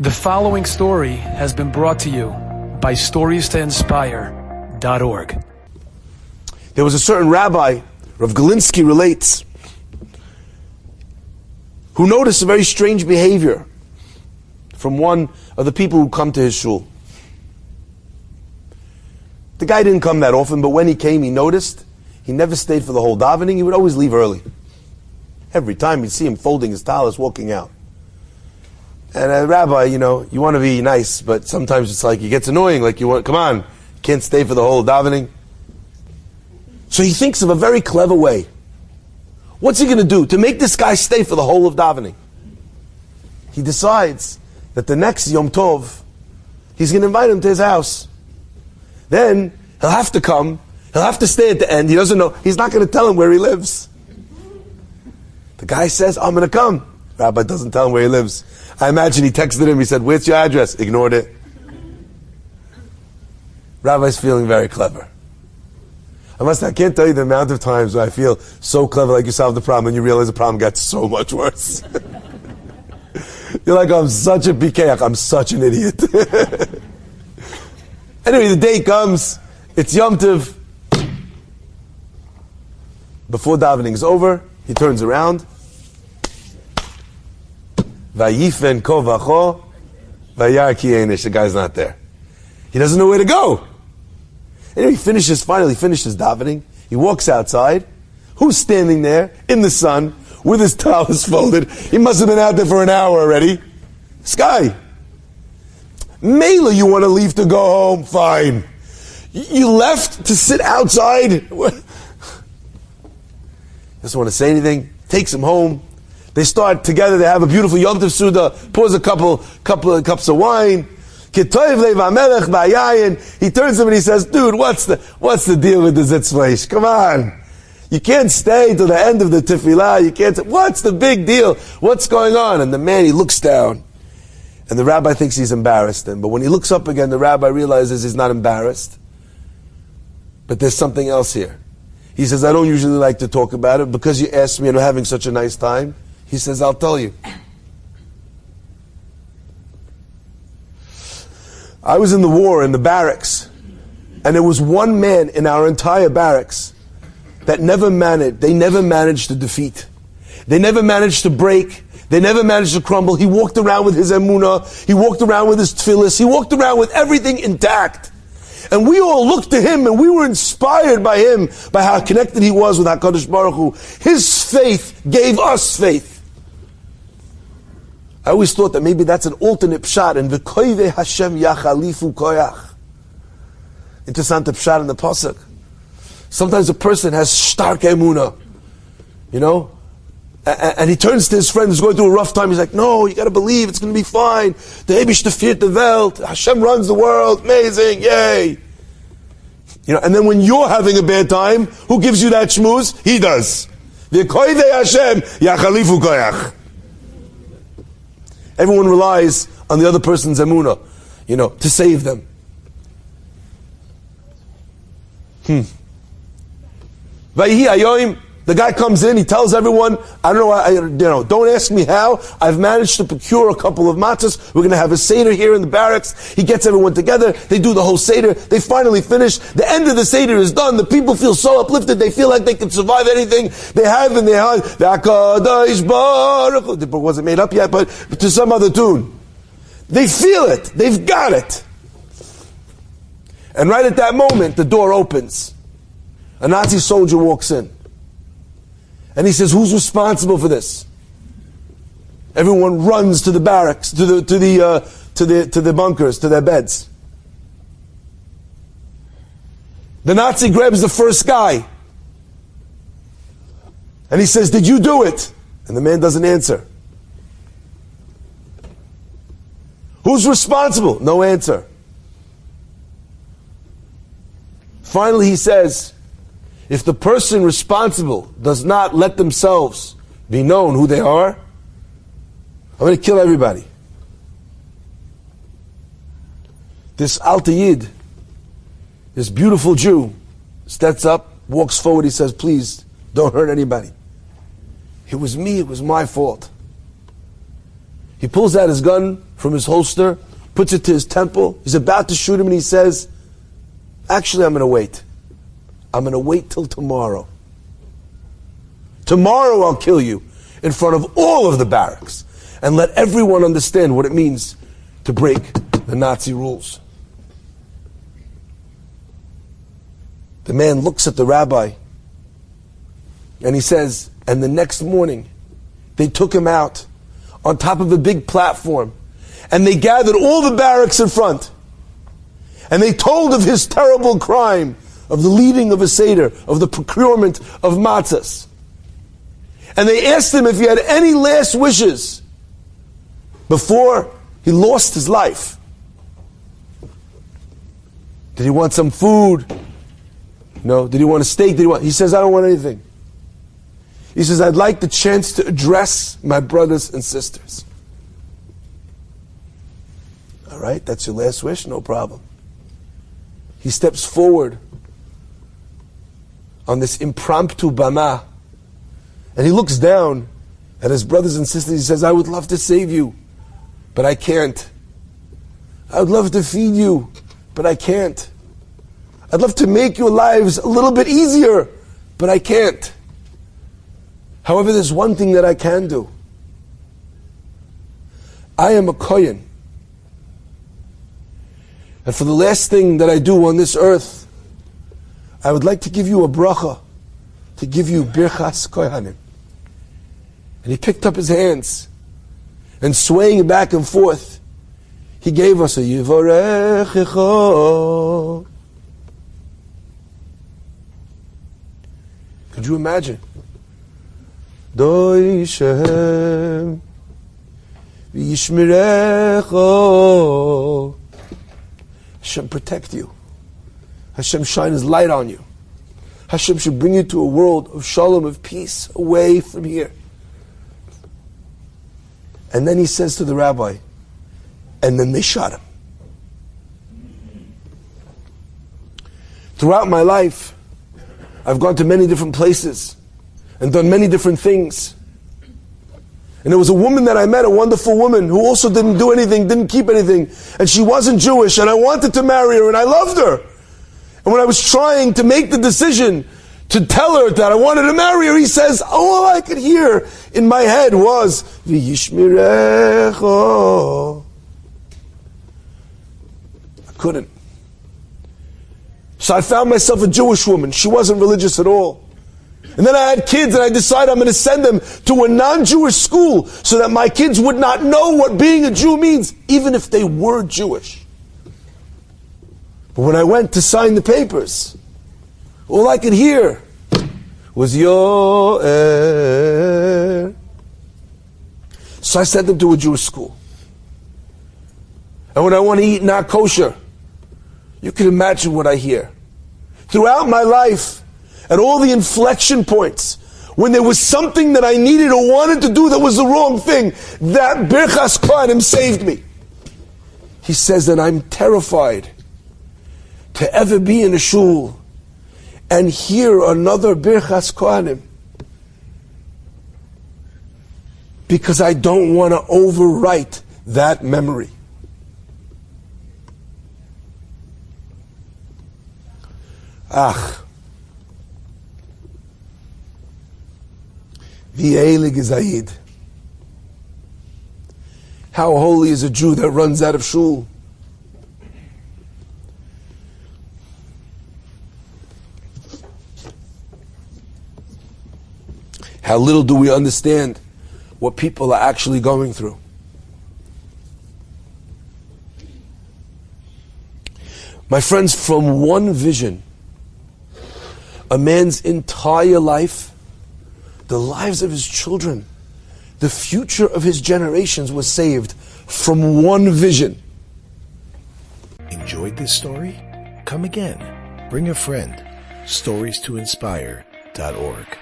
The following story has been brought to you by StoriesToInspire.org. There was a certain rabbi, Rav Galinsky relates, who noticed a very strange behavior from one of the people who come to his shul. The guy didn't come that often, but when he came, he noticed he never stayed for the whole davening. He would always leave early. Every time you'd see him folding his talis, walking out. And a rabbi, you want to be nice, but sometimes it's like it gets annoying. Like come on, can't stay for the whole davening. So he thinks of a very clever way. What's he going to do to make this guy stay for the whole of davening? He decides that the next Yom Tov, he's going to invite him to his house. Then he'll have to come. He'll have to stay at the end. He doesn't know. He's not going to tell him where he lives. The guy says, I'm going to come. Rabbi doesn't tell him where he lives. I imagine he texted him, he said, where's your address? Ignored it. Rabbi's feeling very clever. I can't tell you the amount of times where I feel so clever, like you solved the problem, and you realize the problem got so much worse. You're like, I'm such a pikeach, I'm such an idiot. Anyway, the day comes, it's Yom Tov. Before davening is over, he turns around. Vayifen kovacho, vayar ki einish. The guy's not there. He doesn't know where to go. Anyway, he finally finishes davening. He walks outside. Who's standing there in the sun with his talis folded? He must have been out there for an hour already. This guy. Mela, you want to leave to go home? Fine. You left to sit outside? Doesn't want to say anything. Takes him home. They start together. They have a beautiful Yom Tov Suda. Pours a couple of cups of wine. He turns to him and he says, "Dude, what's the deal with the zitzvleish? Come on, you can't stay till the end of the tefillah. You can't. What's the big deal? What's going on?" And the man, he looks down, and the rabbi thinks he's embarrassed. But when he looks up again, the rabbi realizes he's not embarrassed. But there's something else here. He says, "I don't usually like to talk about it because you asked me and I'm having such a nice time." He says, "I'll tell you. I was in the war in the barracks, and there was one man in our entire barracks that they never managed to defeat. They never managed to break. They never managed to crumble. He walked around with his emunah. He walked around with his tefillas. He walked around with everything intact. And we all looked to him, and we were inspired by him, by how connected he was with HaKadosh Baruch Hu. His faith gave us faith." I always thought that maybe that's an alternate pshat in V'koyve Hashem Yachalifu Koyach. Interessante pshat in the pasuk. Sometimes a person has stark emunah, and he turns to his friend who's going through a rough time. He's like, "No, you got to believe it's going to be fine. The Eibishter viert the Welt. Hashem runs the world. Amazing, yay!" And then when you're having a bad time, who gives you that shmooze? He does. V'koyve Hashem Yachalifu Koyach. Everyone relies on the other person's emunah, to save them. Vayhi ayoim. The guy comes in, he tells everyone, I don't know, don't ask me how. I've managed to procure a couple of matzahs. We're going to have a seder here in the barracks. He gets everyone together. They do the whole seder. They finally finish. The end of the seder is done. The people feel so uplifted. They feel like they can survive anything they have in their heart. It wasn't made up yet, but to some other tune. They feel it. They've got it. And right at that moment, the door opens. A Nazi soldier walks in. And he says, "Who's responsible for this?" Everyone runs to the barracks, to the bunkers, to their beds. The Nazi grabs the first guy, and he says, "Did you do it?" And the man doesn't answer. "Who's responsible?" No answer. Finally, he says, "If the person responsible does not let themselves be known who they are, I'm going to kill everybody." This Alta Yid, this beautiful Jew, steps up, walks forward, he says, "Please, don't hurt anybody. It was me, it was my fault." He pulls out his gun from his holster, puts it to his temple. He's about to shoot him, and he says, actually, I'm going to wait. I'm going to wait till tomorrow. Tomorrow I'll kill you in front of all of the barracks and let everyone understand what it means to break the Nazi rules. The man looks at the rabbi and he says, and the next morning they took him out on top of a big platform and they gathered all the barracks in front and they told of his terrible crime of the leading of a seder, of the procurement of matzahs. And they asked him if he had any last wishes before he lost his life. Did he want some food? No. Did he want a steak? He says, I don't want anything. He says, I'd like the chance to address my brothers and sisters. All right, that's your last wish? No problem. He steps forward on this impromptu bama, and he looks down at his brothers and sisters. He says, I would love to save you, but I can't. I would love to feed you, but I can't. I'd love to make your lives a little bit easier, but I can't. However, there's one thing that I can do. I am a kohen. And for the last thing that I do on this earth, I would like to give you a bracha, to give you birchas kohanim. And he picked up his hands, and swaying back and forth, he gave us a yivarechecha. Could you imagine? Doi Shem v'yishmerecha. Hashem protect you. Hashem shine His light on you. Hashem should bring you to a world of shalom, of peace, away from here. And then he says to the rabbi, and then they shot him. Throughout my life, I've gone to many different places and done many different things. And there was a woman that I met, a wonderful woman, who also didn't do anything, didn't keep anything, and she wasn't Jewish, and I wanted to marry her, and I loved her. And when I was trying to make the decision to tell her that I wanted to marry her, he says, all I could hear in my head was, V'yishmirecha. I couldn't. So I found myself a Jewish woman. She wasn't religious at all. And then I had kids, and I decided I'm going to send them to a non-Jewish school so that my kids would not know what being a Jew means, even if they were Jewish. But when I went to sign the papers, all I could hear was Yo'er. So I sent them to a Jewish school. And when I want to eat not kosher, you can imagine what I hear. Throughout my life, at all the inflection points, when there was something that I needed or wanted to do that was the wrong thing, that Birchas Kohanim saved me. He says that I'm terrified to ever be in a shul and hear another Birchas Kohanim, because I don't want to overwrite that memory. Ach, v'eilig zayid. How holy is a Jew that runs out of shul? How little do we understand what people are actually going through. My friends, from one vision, a man's entire life, the lives of his children, the future of his generations was saved from one vision. Enjoyed this story? Come again. Bring a friend. StoriesToInspire.org